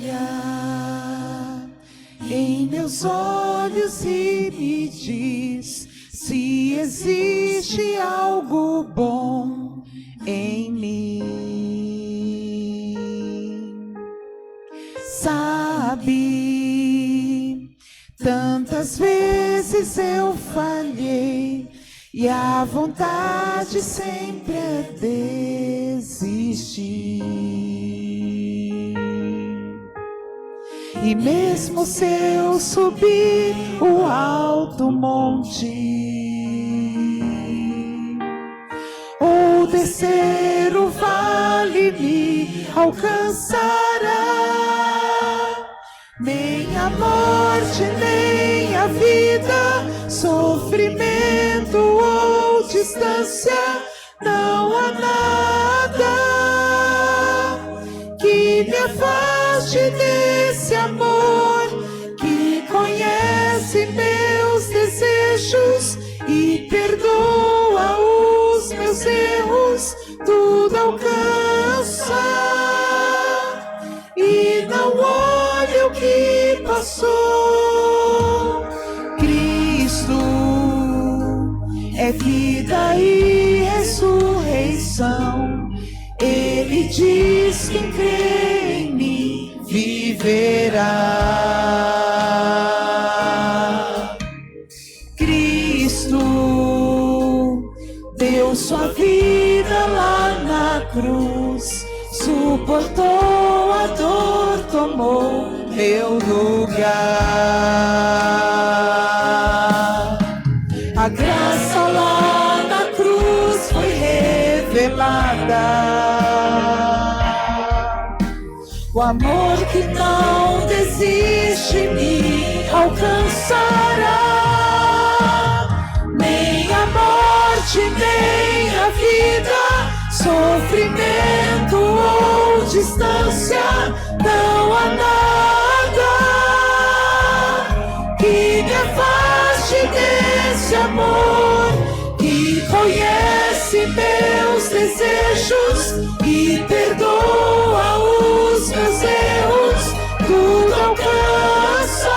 olha em meus olhos e me diz se existe algo bom em mim. Sabe, tantas vezes eu falhei e a vontade sempre é desistir. E mesmo se eu subir o alto monte ou descer o vale, me alcançará. Nem a morte, nem a vida, sofrimento ou distância, não há nada que me afaste desse amor que conhece meus desejos e perdoa os meus erros, tudo alcança. E não olha o que passou. Cristo é vida e ressurreição. Ele diz que quem crê em mim viverá. Cristo deu sua vida lá na cruz, suportou a dor, tomou meu lugar. A graça lá na cruz foi revelada. O amor que não desiste me alcançará. Nem a morte, nem a vida, sofrimento ou distância, não há nada que me afaste desse amor que conhece meus desejos e perdoa os meus erros, tudo alcança.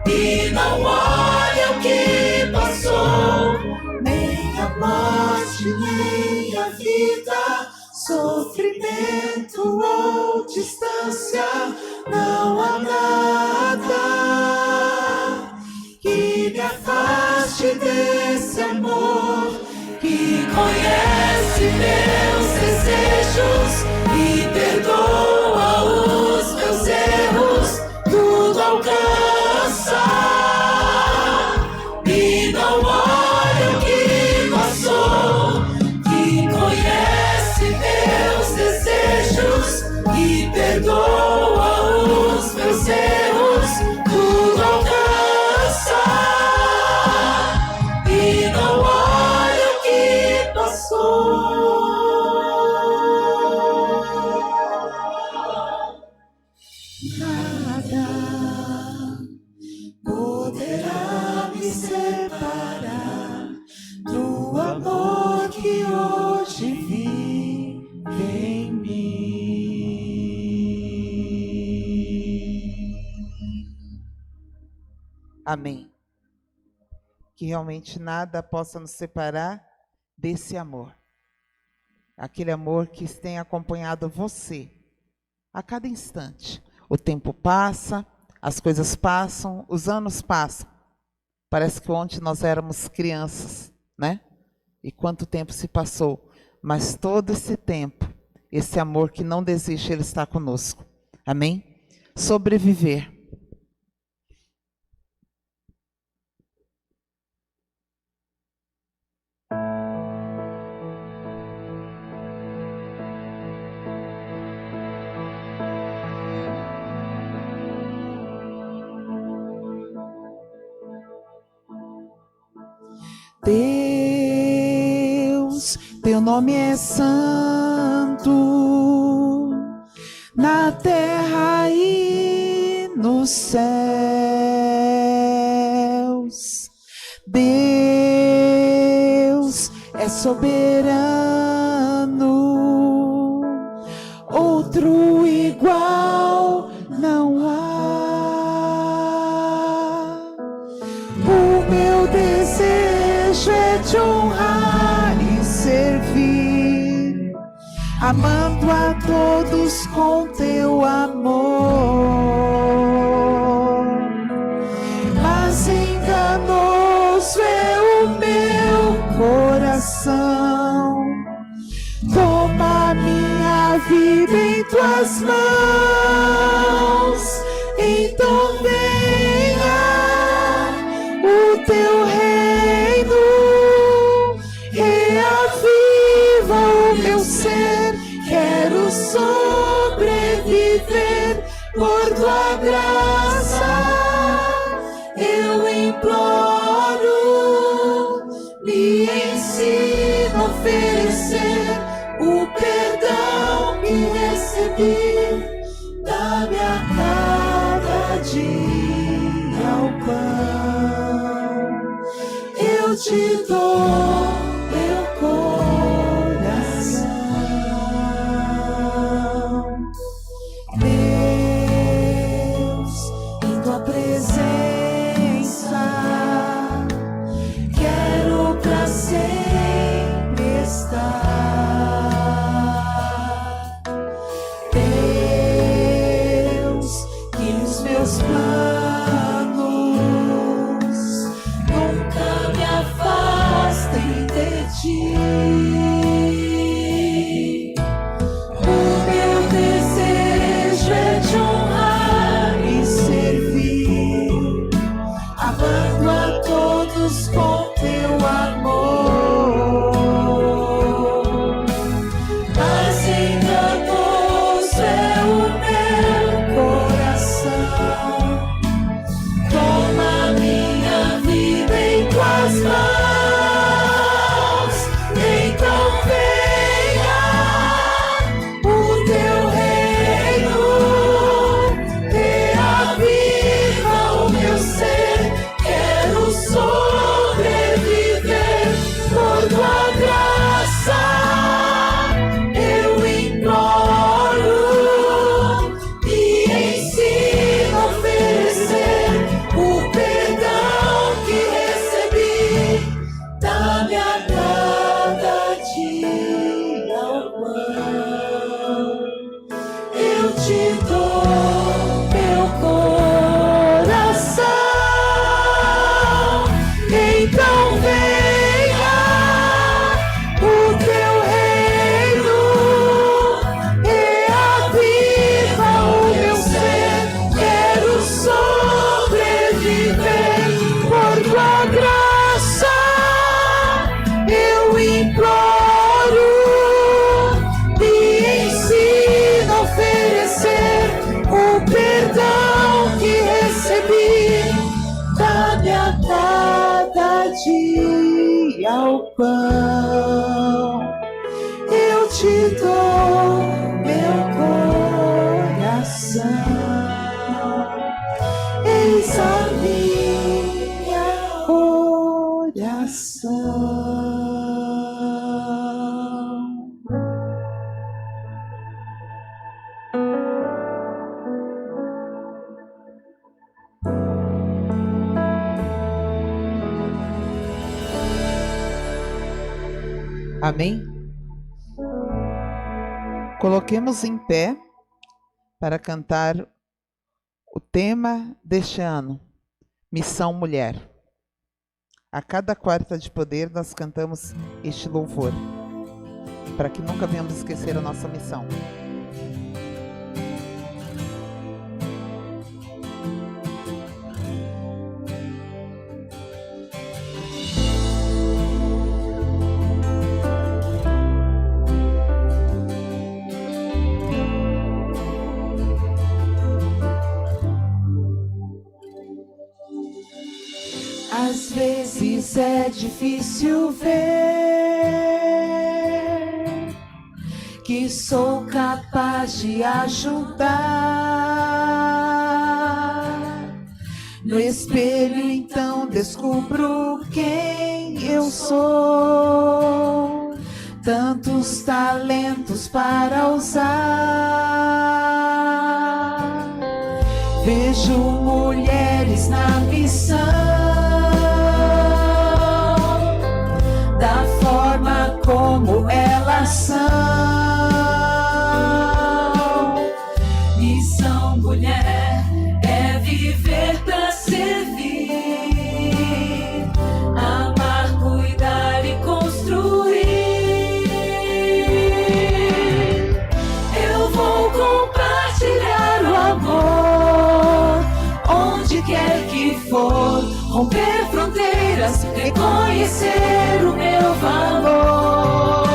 E não olha o que passou, nem a morte, nem a vida, sofrimento ou distância, não há nada que me afaste desse amor que conhece meus desejos e perdoa os meus erros, tudo alcança. E não olha o que passou, que conhece meus desejos e perdoa os meus erros, tudo alcança. E não olha o que passou. Nada poderá me separar do amor que hoje vive em mim. Amém. Que realmente nada possa nos separar desse amor. Aquele amor que tem acompanhado você a cada instante. O tempo passa, as coisas passam, os anos passam. Parece que ontem nós éramos crianças, né? E quanto tempo se passou. Mas todo esse tempo, esse amor que não desiste, ele está conosco. Amém? Sobreviver. Deus, teu nome é santo, na terra e nos céus. Deus é soberano, outro igual te honrar e servir, amando a todos com teu amor. Mas enganoso é o meu coração, toma minha vida em tuas mãos, então venha o teu reino, reaviva o meu ser, quero sobreviver por tua graça, eu imploro, me ensina a oferecer o perdão que recebi, dá-me a cada dia o pão, eu te dou meu coração. Deus, em tua presença, quero pra sempre estar. Deus, que os meus planos nunca me afastem de ti. O meu desejo é te honrar e servir, amando a todos com teu amor. Mas enganoso é o meu coração, toma minha vida em tuas mãos, então venha o teu reino, reaviva o meu ser, quero sobreviver por tua graça, eu imploro, me ensina a oferecer o perdão que recebi, dá-me a cada dia o pão, eu te dou meu coração, então venha o teu reino, reaviva o meu ser, quero sobreviver por tua graça, eu imploro, me ensina a oferecer o perdão que recebi, dá-me a cada dia o pão, eu te dou meu coração, eis a minha oração. Amém? Coloquemos em pé para cantar o tema deste ano, Missão Mulher. A cada quarta de poder nós cantamos este louvor, para que nunca venhamos esquecer a nossa missão. Às vezes é difícil ver que sou capaz de ajudar. No espelho então descubro quem eu sou, tantos talentos para usar. Vejo mulheres na missão, da forma como elas são. Missão mulher é viver pra servir, amar, cuidar e construir. Eu vou compartilhar o amor onde quer que for, romper fronteiras, reconhecer o meu valor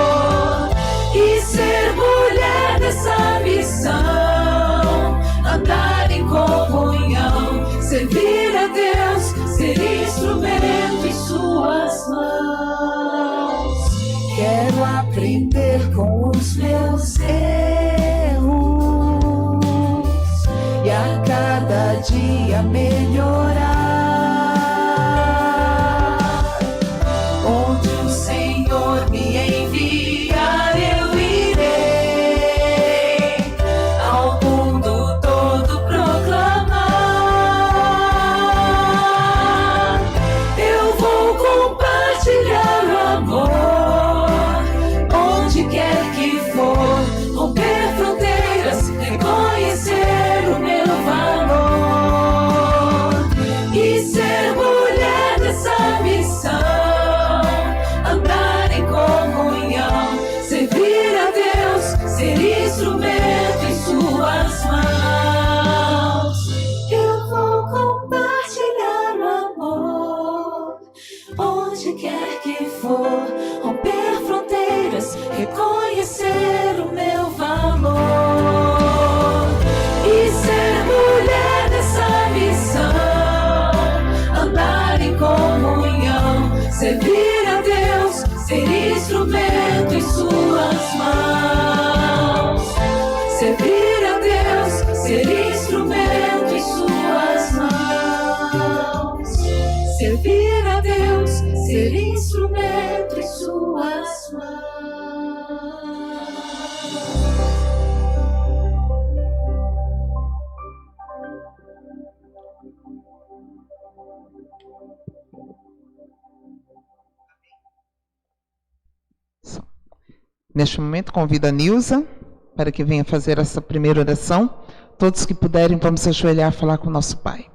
e ser mulher dessa missão, andar em comunhão, servir a Deus, ser instrumento em suas mãos. Quero aprender com os meus erros e a cada dia melhorar. Onde o Senhor me enviar, eu irei ao mundo todo proclamar. Eu vou compartilhar o amor onde quer que for, romper fronteiras, reconhecer o meu valor e ser mulher dessa missão, andar em comunhão, servir a Deus, ser instrumento em suas mãos. Eu vou compartilhar o amor onde quer que for, romper fronteiras, reconhecer o meu valor e ser mulher dessa missão, andar em comunhão, servir a Deus, ser instrumento em suas mãos. Servir a Deus, ser instrumento em suas mãos. Servir a Deus, ser instrumento em suas mãos. Neste momento, convido a Nilza para que venha fazer essa primeira oração. Todos que puderem, vamos ajoelhar e falar com o nosso Pai.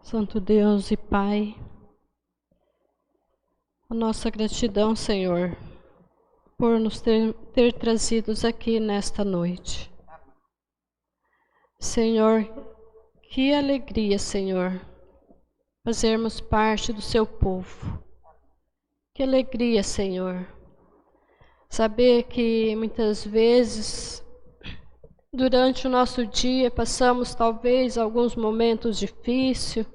Santo Deus e Pai, a nossa gratidão, Senhor, por nos ter trazidos aqui nesta noite. Senhor, que alegria, Senhor, fazermos parte do seu povo. Que alegria, Senhor, saber que muitas vezes, durante o nosso dia, passamos talvez alguns momentos difíceis,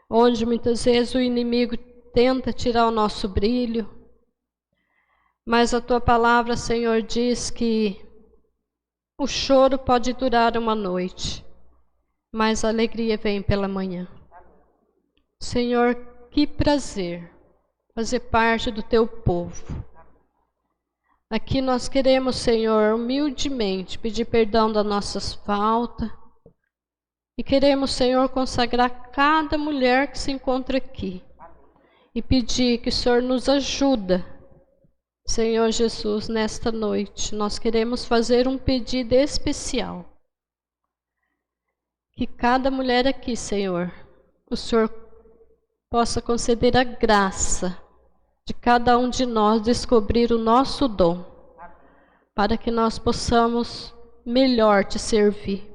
onde muitas vezes o inimigo tenta tirar o nosso brilho. Mas a tua palavra, Senhor, diz que o choro pode durar uma noite, mas a alegria vem pela manhã. Senhor, que prazer fazer parte do teu povo. Aqui nós queremos, Senhor, humildemente pedir perdão das nossas faltas e queremos, Senhor, consagrar cada mulher que se encontra aqui e pedir que o Senhor nos ajuda. Senhor Jesus, nesta noite, nós queremos fazer um pedido especial. Que cada mulher aqui, Senhor, o Senhor possa conceder a graça de cada um de nós descobrir o nosso dom, para que nós possamos melhor te servir.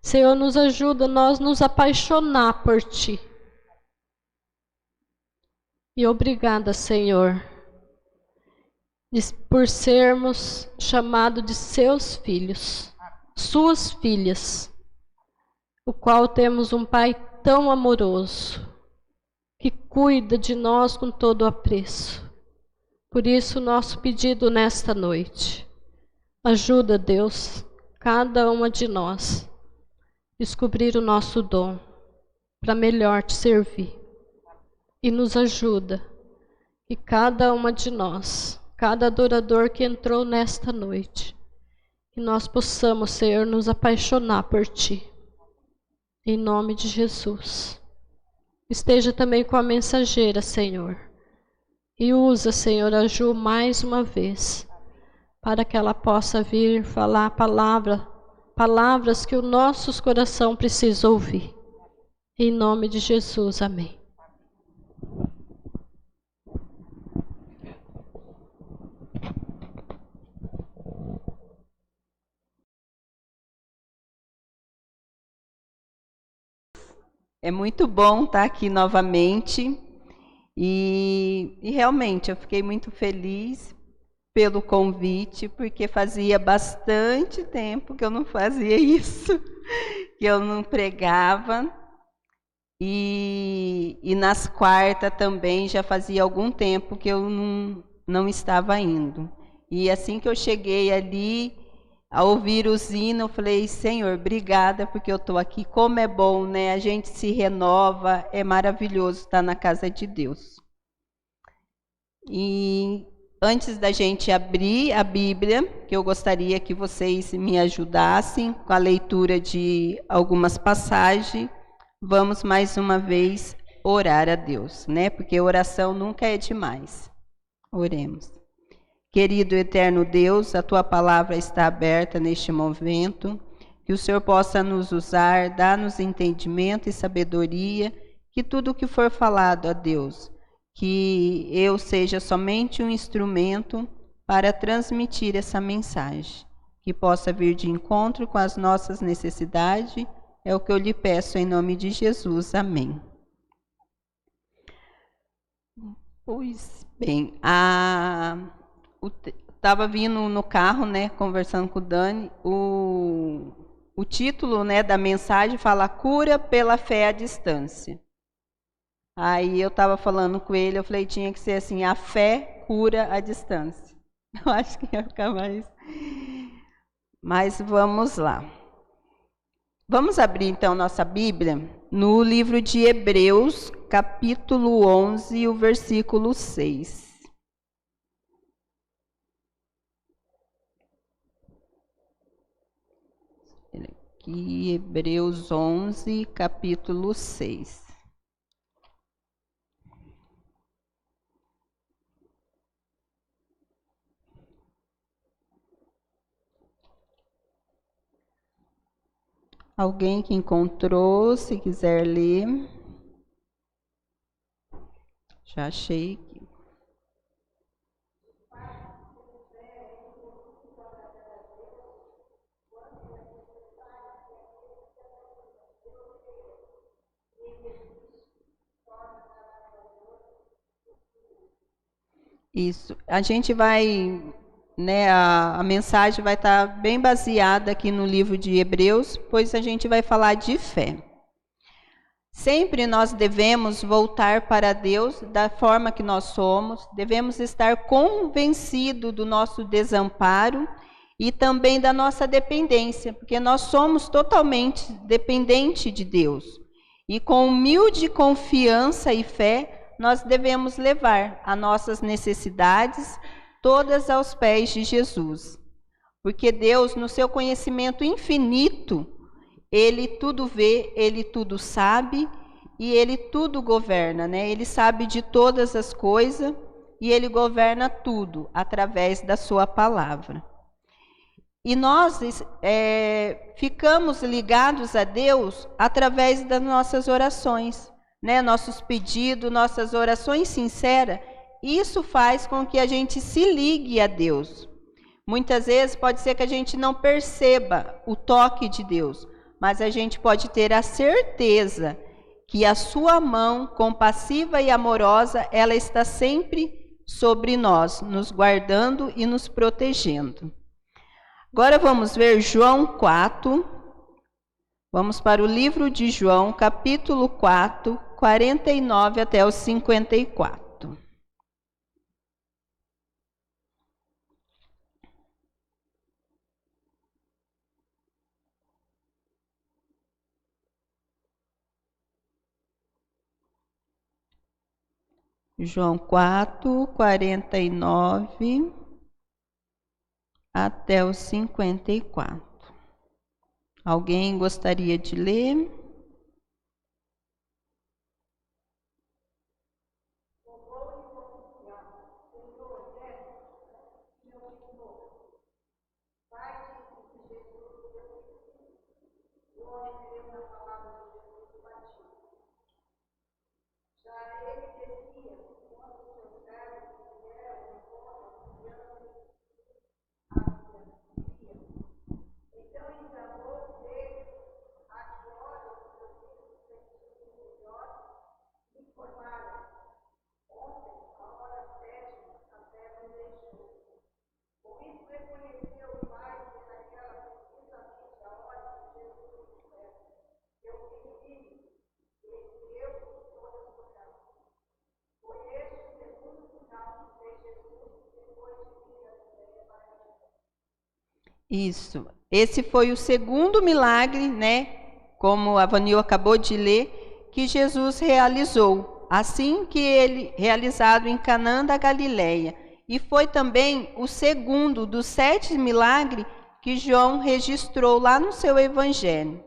Senhor, nos ajuda a nós nos apaixonar por ti. E obrigada, Senhor, por sermos chamados de seus filhos, suas filhas, o qual temos um Pai tão amoroso, que cuida de nós com todo o apreço. Por isso, nosso pedido nesta noite, ajuda, Deus, cada uma de nós, descobrir o nosso dom, para melhor te servir. E nos ajuda, que cada uma de nós cada adorador que entrou nesta noite. Que nós possamos, Senhor, nos apaixonar por Ti. Em nome de Jesus. Esteja também com a mensageira, Senhor. E usa, Senhor, a Ju mais uma vez, para que ela possa vir falar palavras que o nosso coração precisa ouvir. Em nome de Jesus, amém. É muito bom estar aqui novamente e realmente eu fiquei muito feliz pelo convite, porque fazia bastante tempo que eu não fazia isso, que eu não pregava. E nas quartas também já fazia algum tempo que eu não estava indo. E assim que eu cheguei ali, a ouvir os hinos, eu falei, Senhor, obrigada porque eu estou aqui. Como é bom, né? A gente se renova, é maravilhoso estar na casa de Deus. E antes da gente abrir a Bíblia, que eu gostaria que vocês me ajudassem com a leitura de algumas passagens, vamos mais uma vez orar a Deus, né? Porque oração nunca é demais. Oremos. Querido eterno Deus, a tua palavra está aberta neste momento, que o Senhor possa nos usar, dar-nos entendimento e sabedoria, que tudo o que for falado a Deus, que eu seja somente um instrumento para transmitir essa mensagem, que possa vir de encontro com as nossas necessidades, é o que eu lhe peço em nome de Jesus, amém. Pois bem, estava vindo no carro, né, conversando com o Dani, o título, né, da mensagem fala cura pela fé à distância. Aí eu estava falando com ele, eu falei, tinha que ser assim, a fé cura à distância. Eu acho que ia ficar mais... Mas vamos lá. Vamos abrir então nossa Bíblia no livro de Hebreus, capítulo 11, o versículo 6. Aqui, Hebreus 11, capítulo 6. Alguém que encontrou, se quiser ler. Já achei aqui. Isso. A gente vai, né, a mensagem vai estar bem baseada aqui no livro de Hebreus, pois a gente vai falar de fé. Sempre nós devemos voltar para Deus da forma que nós somos, devemos estar convencidos do nosso desamparo e também da nossa dependência, porque nós somos totalmente dependentes de Deus. E com humilde confiança e fé, nós devemos levar as nossas necessidades todas aos pés de Jesus. Porque Deus, no seu conhecimento infinito, Ele tudo vê, Ele tudo sabe e Ele tudo governa, né? Ele sabe de todas as coisas e Ele governa tudo através da sua palavra. E nós ficamos ligados a Deus através das nossas orações, né? Nossos pedidos, nossas orações sinceras, isso faz com que a gente se ligue a Deus. Muitas vezes pode ser que a gente não perceba o toque de Deus, mas a gente pode ter a certeza que a sua mão compassiva e amorosa, ela está sempre sobre nós, nos guardando e nos protegendo. Agora vamos ver João 4, vamos para o livro de João, capítulo 4, 49 até o 54. João 4, 49 até o 54. Alguém gostaria de ler? Isso. Esse foi o segundo milagre, né? Como a Vanil acabou de ler, que Jesus realizou. Assim que ele realizado em Canaã da Galileia. E foi também o segundo dos 7 milagres que João registrou lá no seu evangelho.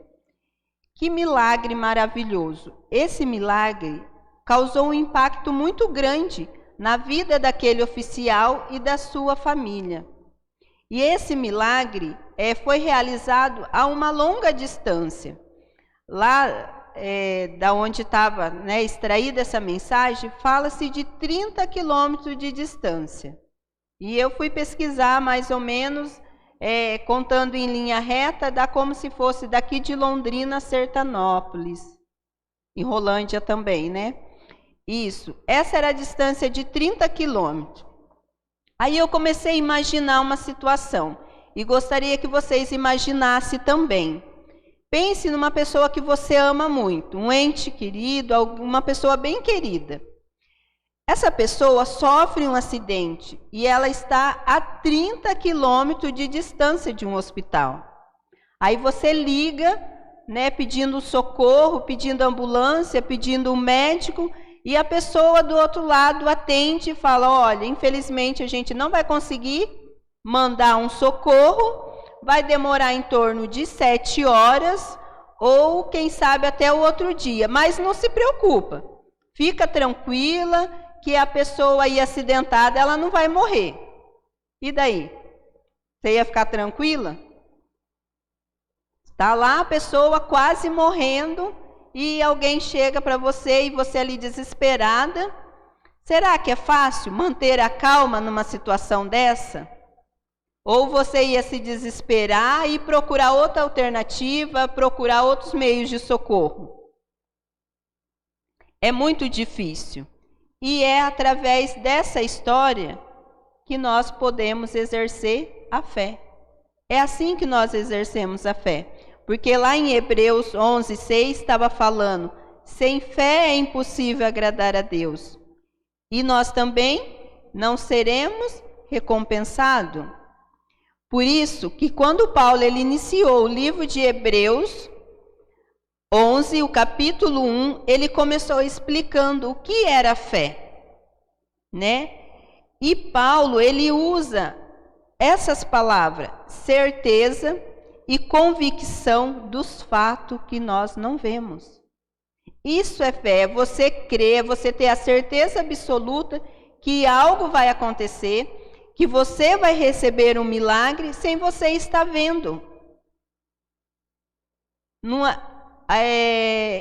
Que milagre maravilhoso! Esse milagre causou um impacto muito grande na vida daquele oficial e da sua família. E esse milagre foi realizado a uma longa distância. Lá da onde estava extraída essa mensagem, fala-se de 30 quilômetros de distância. E eu fui pesquisar mais ou menos, contando em linha reta, dá como se fosse daqui de Londrina a Sertanópolis, em Rolândia também, né? Isso, essa era a distância de 30 quilômetros. Aí eu comecei a imaginar uma situação, e gostaria que vocês imaginassem também. Pense numa pessoa que você ama muito, um ente querido, uma pessoa bem querida. Essa pessoa sofre um acidente e ela está a 30 quilômetros de distância de um hospital. Aí você liga, pedindo socorro, pedindo ambulância, pedindo um médico, e a pessoa do outro lado atende e fala: olha, infelizmente a gente não vai conseguir mandar um socorro, vai demorar em torno de 7 horas, ou quem sabe até o outro dia. Mas não se preocupa, fica tranquila que a pessoa aí acidentada, ela não vai morrer. E daí? Você ia ficar tranquila? Está lá a pessoa quase morrendo, e alguém chega para você e você ali desesperada. Será que é fácil manter a calma numa situação dessa? Ou você ia se desesperar e procurar outra alternativa, procurar outros meios de socorro? É muito difícil. E é através dessa história que nós podemos exercer a fé. É assim que nós exercemos a fé. Porque lá em Hebreus 11:6 estava falando: sem fé é impossível agradar a Deus. E nós também não seremos recompensados. Por isso que quando Paulo ele iniciou o livro de Hebreus 11, o capítulo 1, ele começou explicando o que era fé, E Paulo ele usa essas palavras: certeza e convicção dos fatos que nós não vemos. Isso é fé, é você crer, você ter a certeza absoluta que algo vai acontecer, que você vai receber um milagre sem você estar vendo.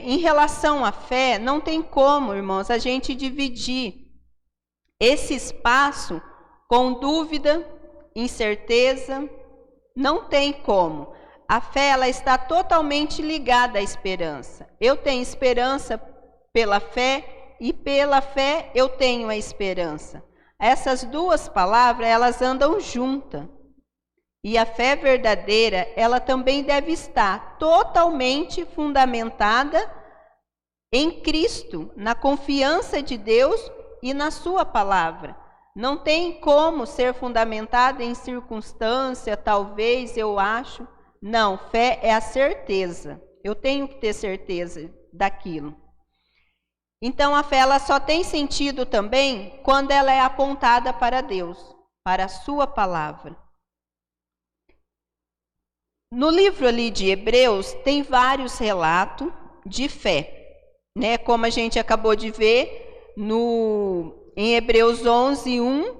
Em relação à fé, não tem como, irmãos, a gente dividir esse espaço com dúvida, incerteza. Não tem como. A fé ela está totalmente ligada à esperança. Eu tenho esperança pela fé e pela fé eu tenho a esperança. Essas duas palavras, elas andam juntas. E a fé verdadeira, ela também deve estar totalmente fundamentada em Cristo, na confiança de Deus e na sua palavra. Não tem como ser fundamentada em circunstância, talvez, eu acho. Não, fé é a certeza. Eu tenho que ter certeza daquilo. Então a fé ela só tem sentido também quando ela é apontada para Deus, para a sua palavra. No livro ali de Hebreus tem vários relatos de fé, né? Como a gente acabou de ver em Hebreus 11:1,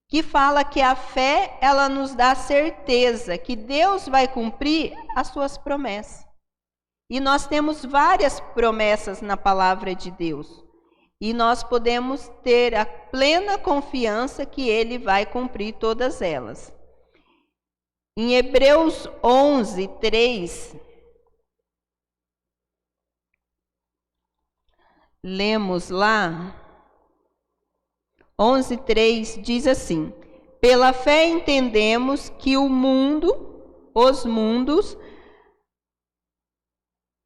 que fala que a fé ela nos dá certeza que Deus vai cumprir as suas promessas. E nós temos várias promessas na palavra de Deus. E nós podemos ter a plena confiança que Ele vai cumprir todas elas. Em Hebreus 11:3, lemos lá, 11:3 diz assim: pela fé entendemos que os mundos,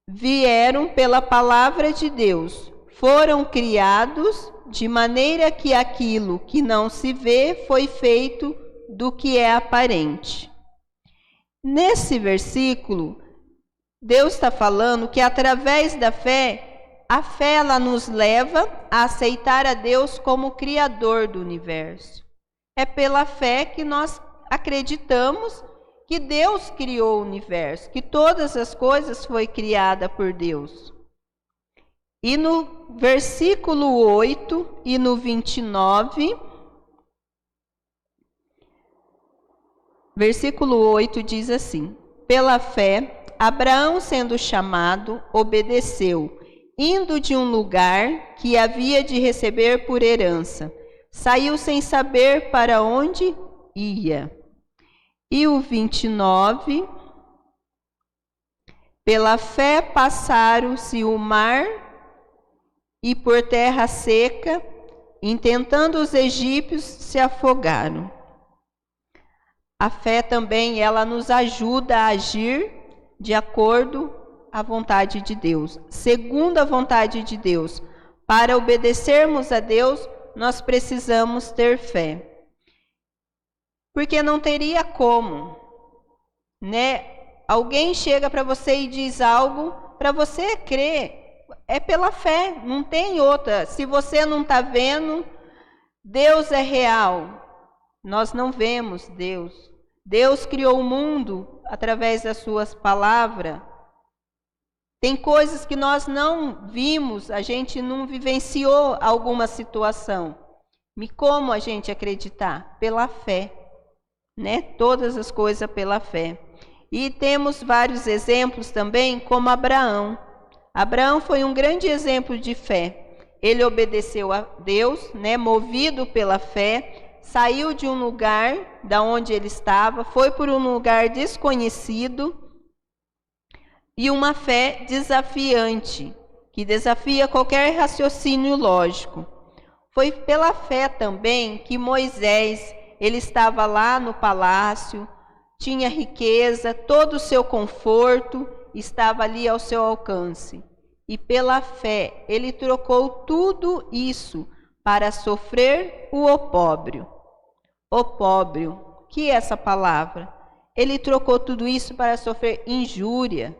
vieram pela palavra de Deus, foram criados de maneira que aquilo que não se vê foi feito do que é aparente. Nesse versículo, Deus está falando que através da fé, a fé ela nos leva a aceitar a Deus como Criador do universo. É pela fé que nós acreditamos que Deus criou o universo, que todas as coisas foi criada por Deus. E no versículo 8 e no 29, versículo 8 diz assim: pela fé, Abraão, sendo chamado, obedeceu, indo de um lugar que havia de receber por herança. Saiu sem saber para onde ia. E o 29, pela fé passaram-se o mar e por terra seca, intentando os egípcios, se afogaram. A fé também, ela nos ajuda a agir de acordo à vontade de Deus, segundo a vontade de Deus. Para obedecermos a Deus, nós precisamos ter fé. Porque não teria como, né? Alguém chega para você e diz algo, para você crer, é pela fé, não tem outra. Se você não está vendo, Deus é real. Nós não vemos Deus. Deus criou o mundo através das suas palavras. Tem coisas que nós não vimos, a gente não vivenciou alguma situação. E como a gente acreditar? Pela fé. Né? Todas as coisas pela fé. E temos vários exemplos também, como Abraão. Abraão foi um grande exemplo de fé. Ele obedeceu a Deus, né? Movido pela fé, saiu de um lugar da onde ele estava, foi por um lugar desconhecido, e uma fé desafiante, que desafia qualquer raciocínio lógico. Foi pela fé também que Moisés, ele estava lá no palácio, tinha riqueza, todo o seu conforto estava ali ao seu alcance. E pela fé, ele trocou tudo isso para sofrer o opróbrio. Opróbrio, que é essa palavra? Ele trocou tudo isso para sofrer injúria,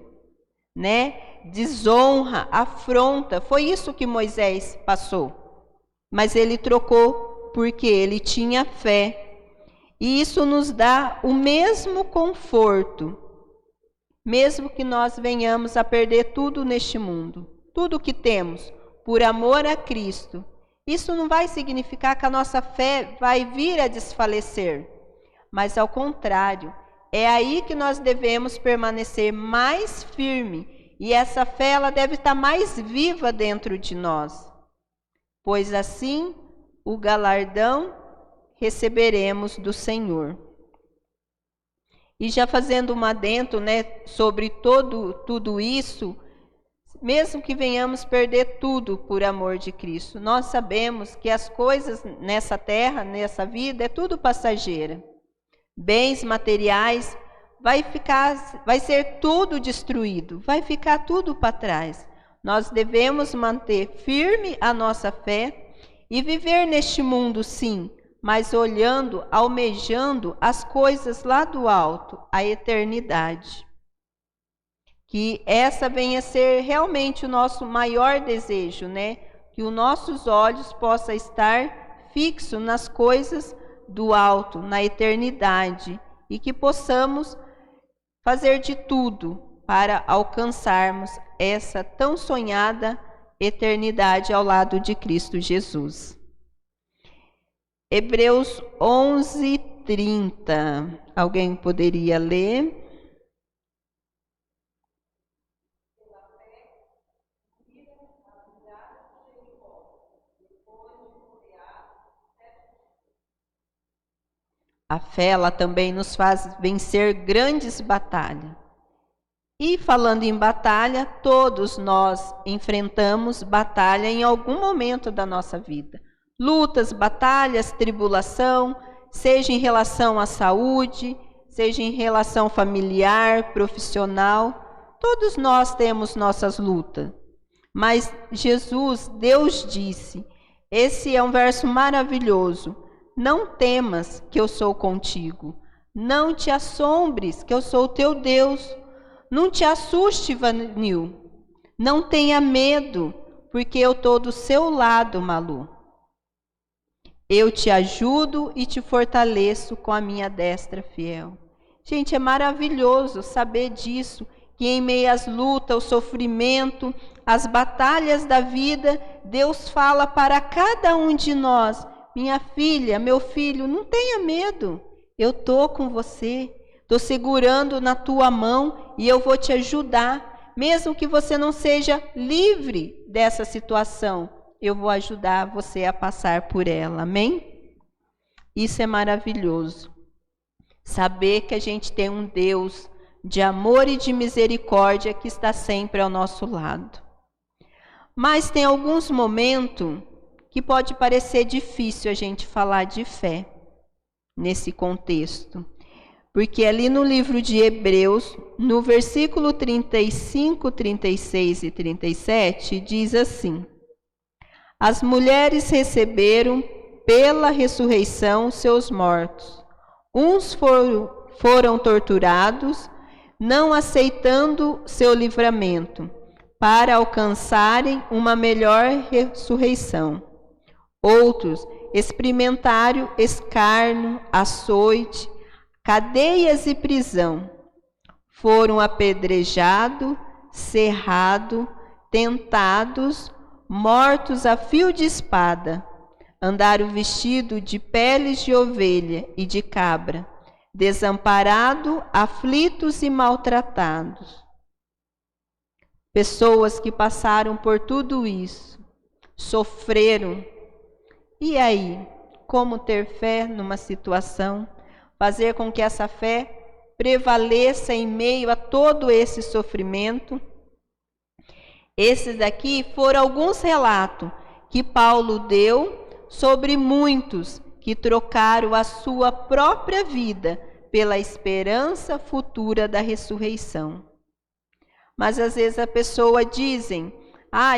né? Desonra, afronta. Foi isso que Moisés passou. Mas ele trocou porque ele tinha fé. E isso nos dá o mesmo conforto, mesmo que nós venhamos a perder tudo neste mundo, tudo que temos, por amor a Cristo. Isso não vai significar que a nossa fé vai vir a desfalecer, mas ao contrário, é aí que nós devemos permanecer mais firme, e essa fé ela deve estar mais viva dentro de nós, pois assim o galardão receberemos do Senhor. E já fazendo um adendo, né, sobre tudo isso, mesmo que venhamos perder tudo por amor de Cristo, nós sabemos que as coisas nessa terra, nessa vida, é tudo passageira. Bens materiais, vai ser tudo destruído, vai ficar tudo para trás. Nós devemos manter firme a nossa fé e viver neste mundo, sim, mas olhando, almejando as coisas lá do alto, a eternidade. Que essa venha a ser realmente o nosso maior desejo, né? que os nossos olhos possam estar fixos nas coisas do alto, na eternidade, e que possamos fazer de tudo para alcançarmos essa tão sonhada eternidade ao lado de Cristo Jesus. Hebreus 11:30. Alguém poderia ler? A fé, ela também nos faz vencer grandes batalhas. E falando em batalha, todos nós enfrentamos batalha em algum momento da nossa vida. Lutas, batalhas, tribulação, seja em relação à saúde, seja em relação familiar, profissional. Todos nós temos nossas lutas. Mas Jesus, Deus disse, esse é um verso maravilhoso: não temas que eu sou contigo. Não te assombres que eu sou o teu Deus. Não te assuste, Vanil. Não tenha medo, porque eu estou do seu lado, Malu. Eu te ajudo e te fortaleço com a minha destra fiel. Gente, é maravilhoso saber disso, que em meio às lutas, ao sofrimento, às batalhas da vida, Deus fala para cada um de nós: minha filha, meu filho, não tenha medo, eu estou com você, estou segurando na tua mão e eu vou te ajudar, mesmo que você não seja livre dessa situação, eu vou ajudar você a passar por ela, amém? Isso é maravilhoso, saber que a gente tem um Deus de amor e de misericórdia que está sempre ao nosso lado. Mas tem alguns momentos que pode parecer difícil a gente falar de fé nesse contexto. Porque ali no livro de Hebreus, no versículo 35, 36 e 37, diz assim: as mulheres receberam pela ressurreição seus mortos. Uns foram torturados, não aceitando seu livramento, para alcançarem uma melhor ressurreição. Outros experimentaram escárnio, açoite, cadeias e prisão. Foram apedrejados, cerrados, tentados, mortos a fio de espada. Andaram vestidos de peles de ovelha e de cabra, desamparados, aflitos e maltratados. Pessoas que passaram por tudo isso, sofreram. E aí, como ter fé numa situação? Fazer com que essa fé prevaleça em meio a todo esse sofrimento? Esses daqui foram alguns relatos que Paulo deu sobre muitos que trocaram a sua própria vida pela esperança futura da ressurreição. Mas às vezes a pessoa dizem: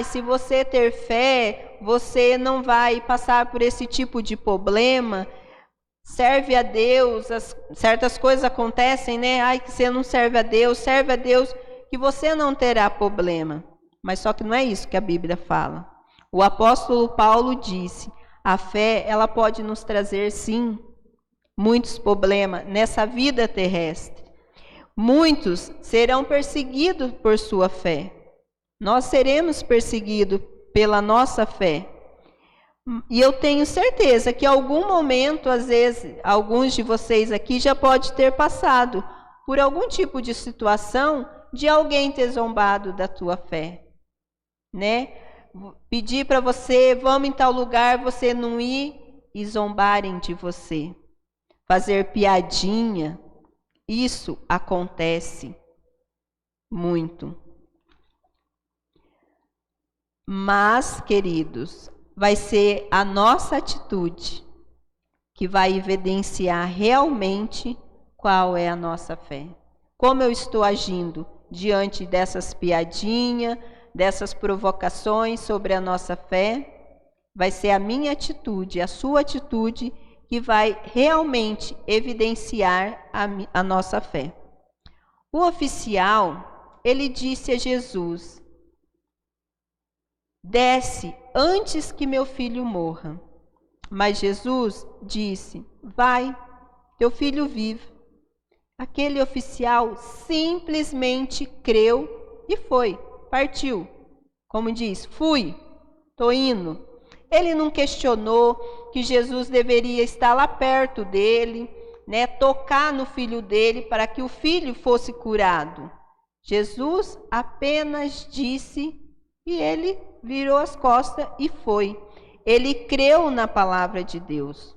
se você ter fé, você não vai passar por esse tipo de problema. Serve a Deus, certas coisas acontecem, né? Que você não serve a Deus, serve a Deus que você não terá problema. Mas só que não é isso que a Bíblia fala. O apóstolo Paulo disse: a fé, ela pode nos trazer, sim, muitos problemas nessa vida terrestre. Muitos serão perseguidos por sua fé. Nós seremos perseguidos pela nossa fé. E eu tenho certeza que em algum momento, às vezes, alguns de vocês aqui já pode ter passado por algum tipo de situação de alguém ter zombado da tua fé, né? Pedir para você, vamos em tal lugar, você não ir e zombarem de você. Fazer piadinha, isso acontece muito. Mas, queridos, vai ser a nossa atitude que vai evidenciar realmente qual é a nossa fé. Como eu estou agindo diante dessas piadinhas, dessas provocações sobre a nossa fé, vai ser a minha atitude, a sua atitude, que vai realmente evidenciar a nossa fé. O oficial, ele disse a Jesus: desce antes que meu filho morra. Mas Jesus disse: vai, teu filho vive. Aquele oficial simplesmente creu e foi, partiu. Como diz, fui, estou indo. Ele não questionou que Jesus deveria estar lá perto dele, né, tocar no filho dele para que o filho fosse curado. Jesus apenas disse e ele virou as costas e foi. Ele creu na palavra de Deus.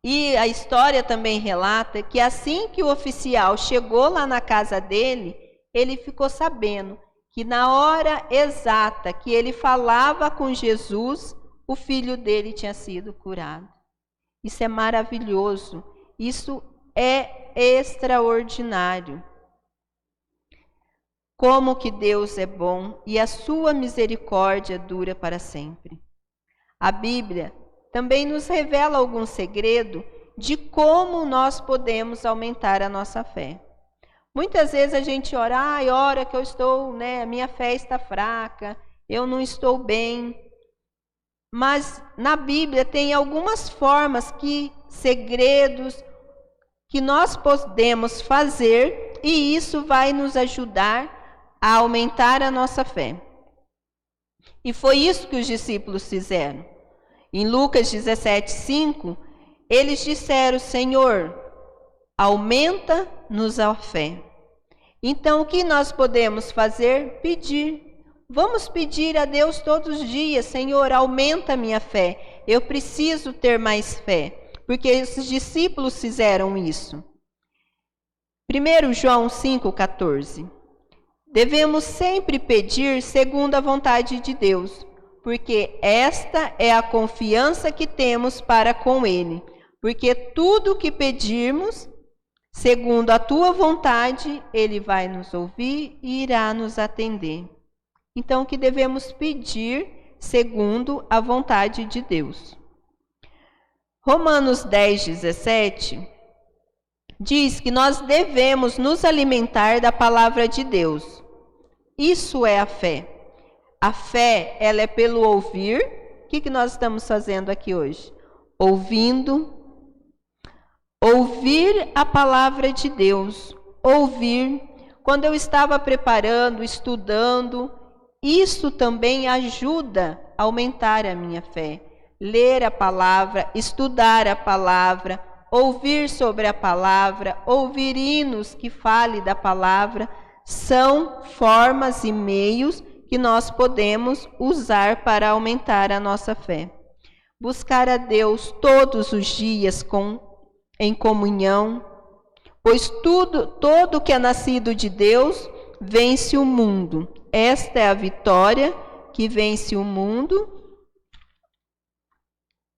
E a história também relata que assim que o oficial chegou lá na casa dele, ele ficou sabendo que na hora exata que ele falava com Jesus, o filho dele tinha sido curado. Isso é maravilhoso, isso é extraordinário. Como que Deus é bom e a sua misericórdia dura para sempre. A Bíblia também nos revela algum segredo de como nós podemos aumentar a nossa fé. Muitas vezes a gente ora, ora que eu estou, a minha fé está fraca, eu não estou bem. Mas na Bíblia tem algumas formas, segredos que nós podemos fazer e isso vai nos ajudar a aumentar a nossa fé. E foi isso que os discípulos fizeram. Em Lucas 17:5, eles disseram: Senhor, aumenta-nos a fé. Então, o que nós podemos fazer? Pedir. Vamos pedir a Deus todos os dias: Senhor, aumenta a minha fé. Eu preciso ter mais fé. Porque esses discípulos fizeram isso. 1 João 5,14. Devemos sempre pedir segundo a vontade de Deus, porque esta é a confiança que temos para com Ele. Porque tudo o que pedirmos, segundo a tua vontade, Ele vai nos ouvir e irá nos atender. Então, o que devemos pedir segundo a vontade de Deus. Romanos 10:17 diz que nós devemos nos alimentar da palavra de Deus. Isso é a fé. A fé, ela é pelo ouvir. O que nós estamos fazendo aqui hoje? Ouvindo. Ouvir a palavra de Deus. Ouvir. Quando eu estava preparando, estudando, isso também ajuda a aumentar a minha fé. Ler a palavra, estudar a palavra, ouvir sobre a palavra, ouvir hinos que fale da palavra, são formas e meios que nós podemos usar para aumentar a nossa fé. Buscar a Deus todos os dias em comunhão, pois todo que é nascido de Deus vence o mundo. Esta é a vitória que vence o mundo.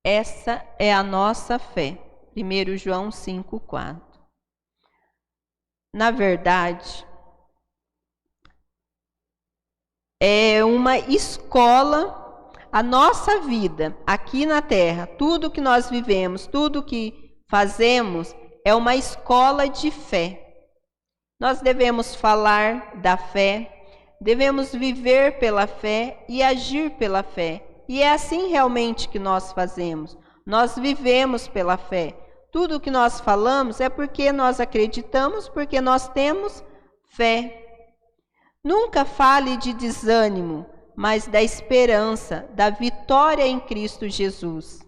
Essa é a nossa fé. 1 João 5,4. Na verdade, é uma escola, a nossa vida aqui na Terra, tudo que nós vivemos, tudo que fazemos, é uma escola de fé. Nós devemos falar da fé, devemos viver pela fé e agir pela fé. E é assim realmente que nós fazemos. Nós vivemos pela fé. Tudo o que nós falamos é porque nós acreditamos, porque nós temos fé. Nunca fale de desânimo, mas da esperança, da vitória em Cristo Jesus.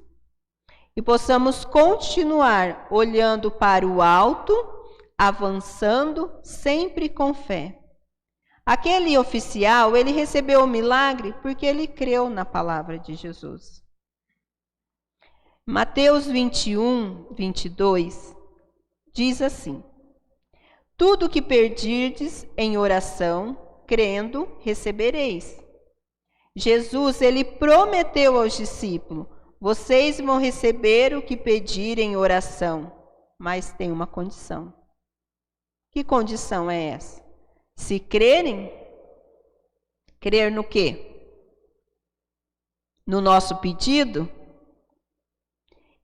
E possamos continuar olhando para o alto, avançando sempre com fé. Aquele oficial, ele recebeu o milagre porque ele creu na palavra de Jesus. Mateus 21:22 diz assim: tudo que pedirdes em oração, crendo, recebereis. Jesus, ele prometeu aos discípulos: vocês vão receber o que pedirem em oração, mas tem uma condição. Que condição é essa? Se crerem, crer no quê? No nosso pedido?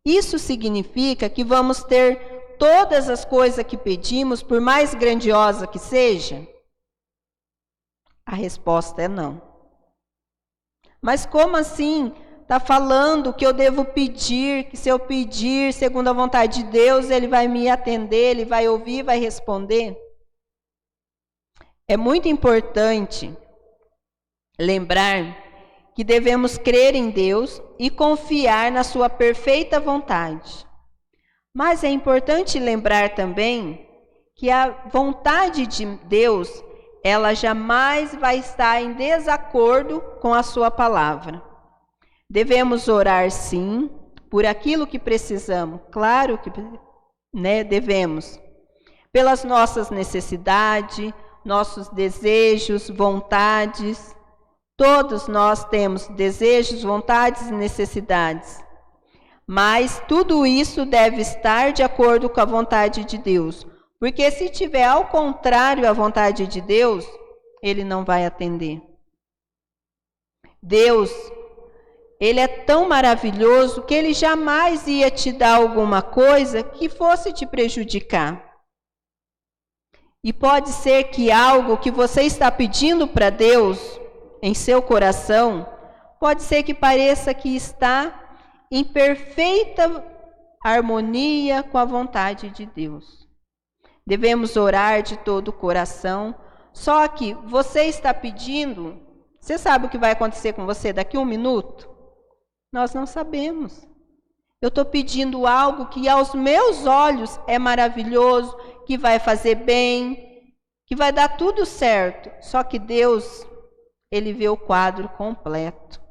Isso significa que vamos ter todas as coisas que pedimos, por mais grandiosa que seja? A resposta é não. Mas como assim? Está falando que eu devo pedir, que se eu pedir segundo a vontade de Deus, Ele vai me atender, Ele vai ouvir, vai responder? É muito importante lembrar que devemos crer em Deus e confiar na sua perfeita vontade. Mas é importante lembrar também que a vontade de Deus, ela jamais vai estar em desacordo com a sua palavra. Devemos orar sim, por aquilo que precisamos, claro que devemos, pelas nossas necessidades, nossos desejos, vontades. Todos nós temos desejos, vontades e necessidades. Mas tudo isso deve estar de acordo com a vontade de Deus. Porque se tiver ao contrário a vontade de Deus, Ele não vai atender. Deus, Ele é tão maravilhoso que Ele jamais ia te dar alguma coisa que fosse te prejudicar. E pode ser que algo que você está pedindo para Deus, em seu coração, pode ser que pareça que está em perfeita harmonia com a vontade de Deus. Devemos orar de todo o coração. Só que você está pedindo, você sabe o que vai acontecer com você daqui a 1 minuto? Nós não sabemos. Eu estou pedindo algo que aos meus olhos é maravilhoso, que vai fazer bem, que vai dar tudo certo. Só que Deus, Ele vê o quadro completo.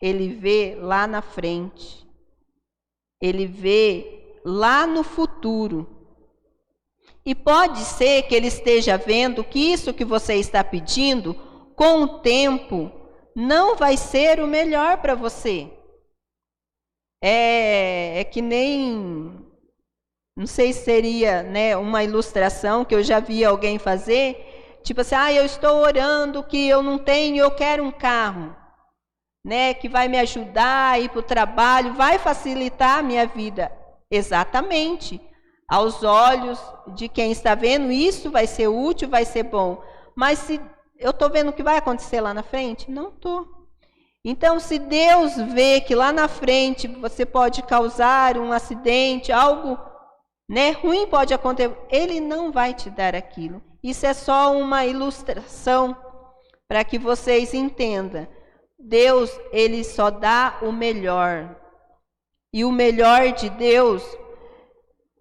Ele vê lá na frente. Ele vê lá no futuro. E pode ser que Ele esteja vendo que isso que você está pedindo, com o tempo, não vai ser o melhor para você. É que nem, não sei se seria uma ilustração que eu já vi alguém fazer, tipo assim, eu estou orando que eu não tenho, eu quero um carro, que vai me ajudar a ir para o trabalho, vai facilitar a minha vida. Exatamente. Aos olhos de quem está vendo, isso vai ser útil, vai ser bom. Mas se eu estou vendo o que vai acontecer lá na frente? Não estou. Então, se Deus vê que lá na frente você pode causar um acidente, algo ruim pode acontecer, Ele não vai te dar aquilo. Isso é só uma ilustração para que vocês entendam. Deus, Ele só dá o melhor. E o melhor de Deus,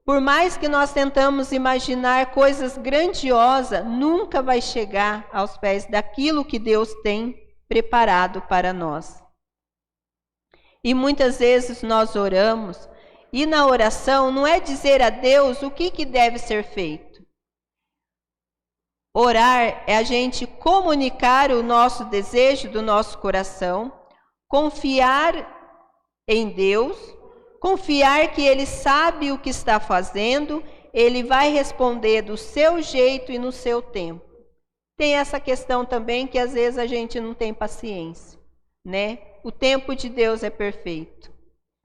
por mais que nós tentamos imaginar coisas grandiosas, nunca vai chegar aos pés daquilo que Deus tem preparado para nós. E muitas vezes nós oramos, e na oração não é dizer a Deus o que deve ser feito. Orar é a gente comunicar o nosso desejo do nosso coração, confiar em Deus, confiar que Ele sabe o que está fazendo, Ele vai responder do seu jeito e no seu tempo. Tem essa questão também que às vezes a gente não tem paciência, O tempo de Deus é perfeito.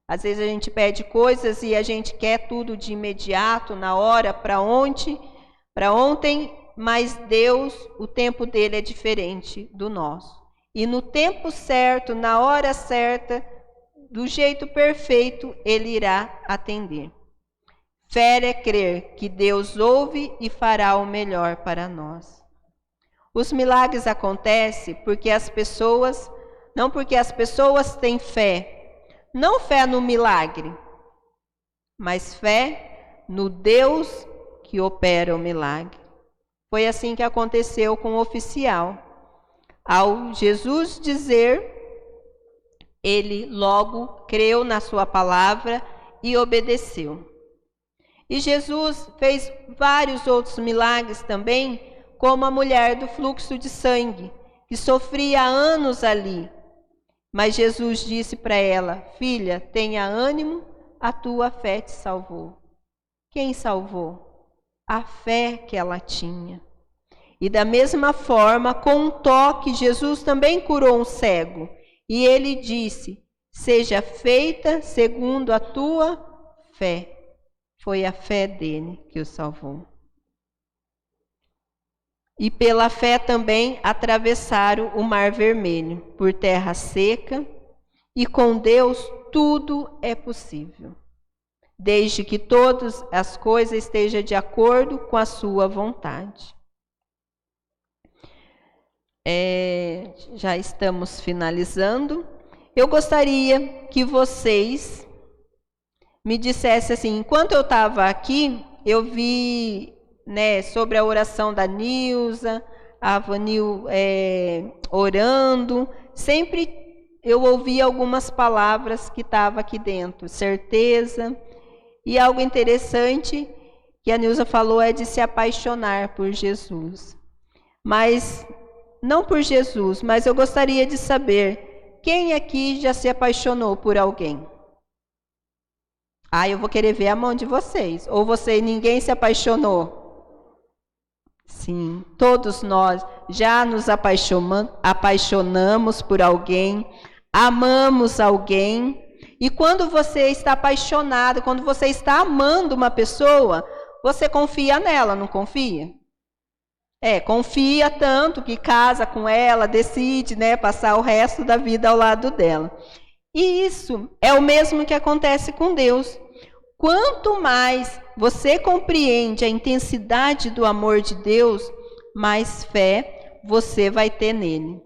Às vezes a gente pede coisas e a gente quer tudo de imediato, na hora, para ontem, mas Deus, o tempo dele é diferente do nosso. E no tempo certo, na hora certa, do jeito perfeito, Ele irá atender. Fé é crer que Deus ouve e fará o melhor para nós. Os milagres acontecem porque não porque as pessoas têm fé, não fé no milagre, mas fé no Deus que opera o milagre. Foi assim que aconteceu com o oficial. Ao Jesus dizer, ele logo creu na sua palavra e obedeceu. E Jesus fez vários outros milagres também, como a mulher do fluxo de sangue, que sofria há anos ali. Mas Jesus disse para ela, filha, tenha ânimo, a tua fé te salvou. Quem salvou? A fé que ela tinha. E da mesma forma, com um toque, Jesus também curou um cego. E ele disse, seja feita segundo a tua fé. Foi a fé dele que o salvou. e pela fé também atravessaram o Mar Vermelho, por terra seca, e com Deus tudo é possível, desde que todas as coisas estejam de acordo com a sua vontade. Já estamos finalizando. Eu gostaria que vocês me dissessem assim, enquanto eu estava aqui, eu vi, né, sobre a oração da Nilza, a Vanil orando, sempre eu ouvi algumas palavras que estavam aqui dentro, certeza, e algo interessante que a Nilza falou é de se apaixonar por Jesus. Mas, não por Jesus, mas eu gostaria de saber, quem aqui já se apaixonou por alguém? Eu vou querer ver a mão de vocês. Ou ninguém se apaixonou? Sim, todos nós já nos apaixonamos por alguém, amamos alguém. E quando você está apaixonado, quando você está amando uma pessoa, você confia nela, não confia? Confia tanto que casa com ela, decide, né, passar o resto da vida ao lado dela. E isso é o mesmo que acontece com Deus. Quanto mais você compreende a intensidade do amor de Deus, mais fé você vai ter nele.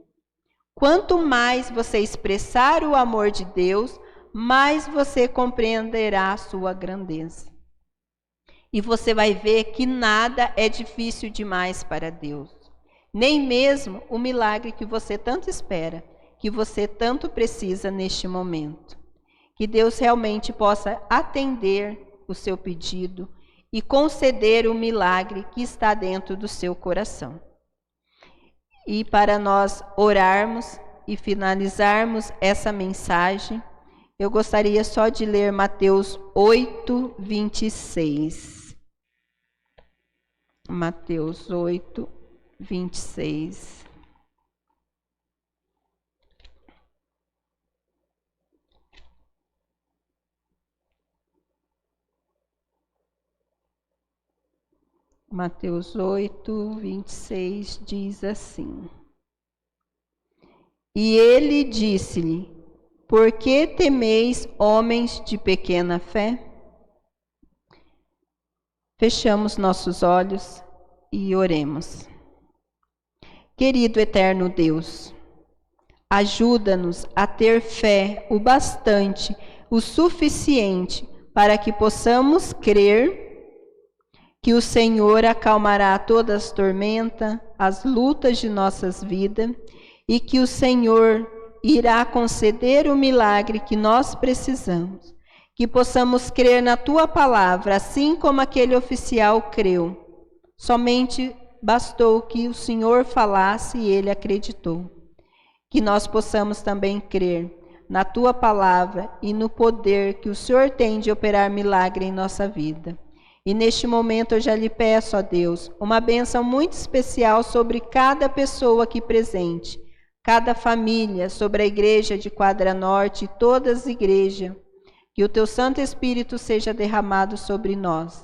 Quanto mais você expressar o amor de Deus, mais você compreenderá a sua grandeza. E você vai ver que nada é difícil demais para Deus. Nem mesmo o milagre que você tanto espera, que você tanto precisa neste momento. Que Deus realmente possa atender o seu pedido e conceder o milagre que está dentro do seu coração. E para nós orarmos e finalizarmos essa mensagem, eu gostaria só de ler Mateus 8, 26. Mateus 8, 26. Mateus 8, 26 diz assim: E ele disse-lhe: Por que temeis, homens de pequena fé? Fechamos nossos olhos e oremos. Querido eterno Deus, ajuda-nos a ter fé o bastante, o suficiente, para que possamos crer que o Senhor acalmará todas as tormentas, as lutas de nossas vidas, e que o Senhor irá conceder o milagre que nós precisamos. Que possamos crer na Tua palavra, assim como aquele oficial creu. Somente bastou que o Senhor falasse e ele acreditou. Que nós possamos também crer na Tua palavra e no poder que o Senhor tem de operar milagre em nossa vida. E neste momento eu já lhe peço, ó Deus, uma bênção muito especial sobre cada pessoa aqui presente, cada família, sobre a igreja de Quadra Norte e todas as igrejas. Que o Teu Santo Espírito seja derramado sobre nós.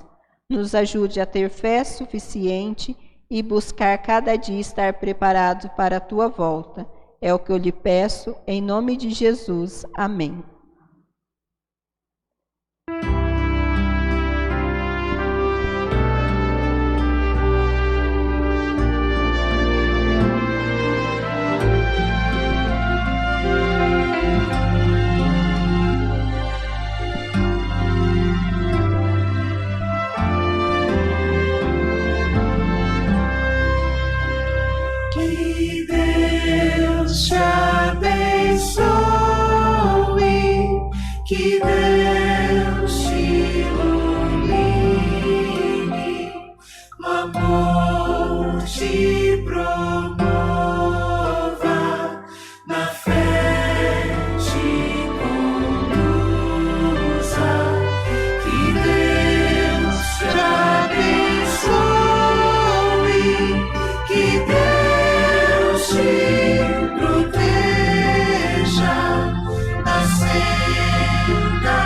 Nos ajude a ter fé suficiente e buscar cada dia estar preparado para a Tua volta. É o que eu lhe peço, em nome de Jesus. Amém. Que Deus te abençoe, que Deus te ilumine, o amor te promova, na fé te conduza. Que Deus te abençoe, que Deus te proteja na senda